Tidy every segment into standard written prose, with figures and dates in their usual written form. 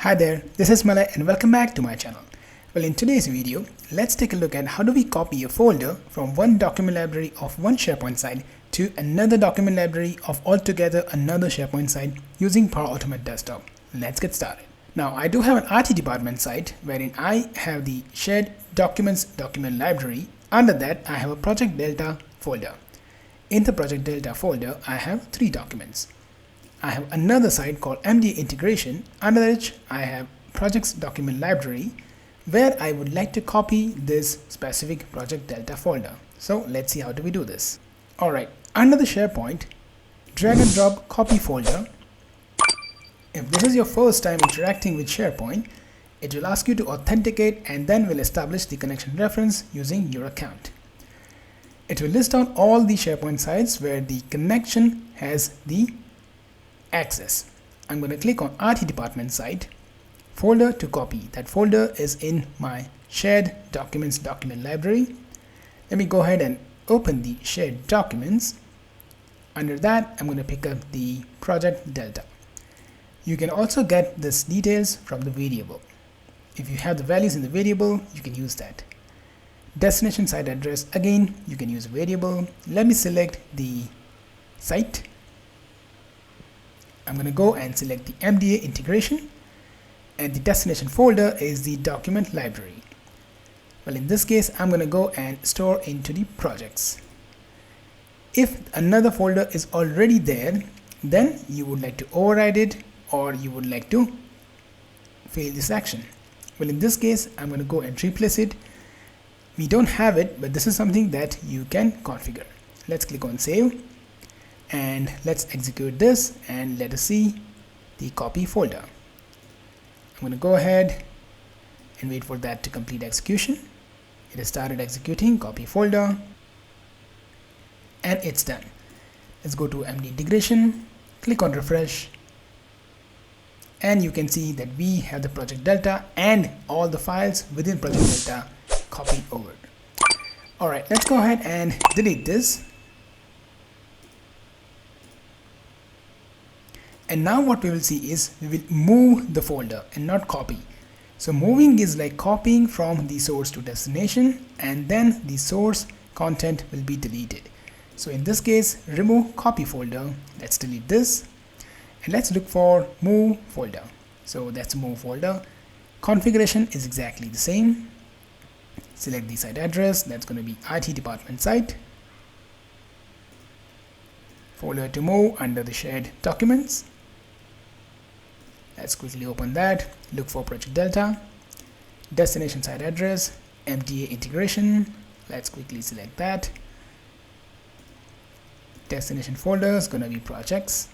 Hi there, this is Malay and welcome back to my channel. Well, in today's video, let's take a look at how do we copy a folder from one document library of one SharePoint site to another document library of altogether another SharePoint site using Power Automate Desktop. Let's get started. Now, I do have an IT department site wherein I have the shared documents document library. Under that, I have a Project Delta folder. In the Project Delta folder, I have 3 documents. I have another site called MDA Integration, under which I have Projects Document Library, where I would like to copy this specific Project Delta folder. So let's see how do we do this. Alright, under the SharePoint, drag and drop copy folder. If this is your first time interacting with SharePoint, it will ask you to authenticate and then will establish the connection reference using your account. It will list out all the SharePoint sites where the connection has the access. I'm going to click on RT department site, folder to copy. That folder is in my shared documents document library. Let me go ahead and open the shared documents. Under that, I'm going to pick up the Project Delta. You can also get this details from the variable. If you have the values in the variable, you can use that. Destination site address, again, you can use a variable. Let me select the site. I'm going to go and select the MDA integration, and the destination folder is the document library. Well, in this case, I'm going to go and store into the projects. If another folder is already there, then you would like to override it or you would like to fail this action. Well, in this case, I'm going to go and replace it. We don't have it, but this is something that you can configure. Let's click on save. And let's execute this and let us see the copy folder. I'm going to go ahead and wait for that to complete execution. It has started executing copy folder and it's done. Let's go to MD integration, click on refresh, and you can see that we have the Project Delta and all the files within Project Delta copied over. Alright, let's go ahead and delete this. And now what we will see is we will move the folder and not copy. So moving is like copying from the source to destination, and then the source content will be deleted. So in this case, remove copy folder. Let's delete this and let's look for move folder. So that's move folder. Configuration is exactly the same. Select the site address. That's going to be IT department site. Folder to move under the shared documents. Let's quickly open that, look for Project Delta, destination site address, MDA integration. Let's quickly select that. Destination folder is going to be projects.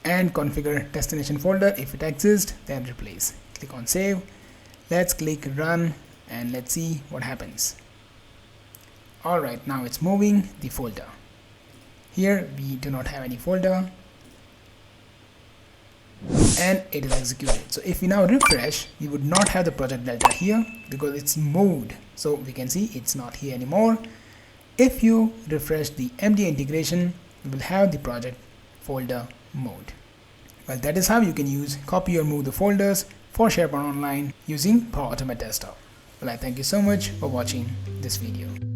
And configure destination folder. If it exists, then replace. Click on save. Let's click run and let's see what happens. Alright, now it's moving the folder. Here we do not have any folder. And it is executed. So if we now refresh, we would not have the Project Delta here because it's moved. So we can see it's not here anymore. If you refresh the MD integration, you will have the project folder mode. Well, that is how you can use copy or move the folders for SharePoint Online using Power Automate Desktop. Well, I thank you so much for watching this video.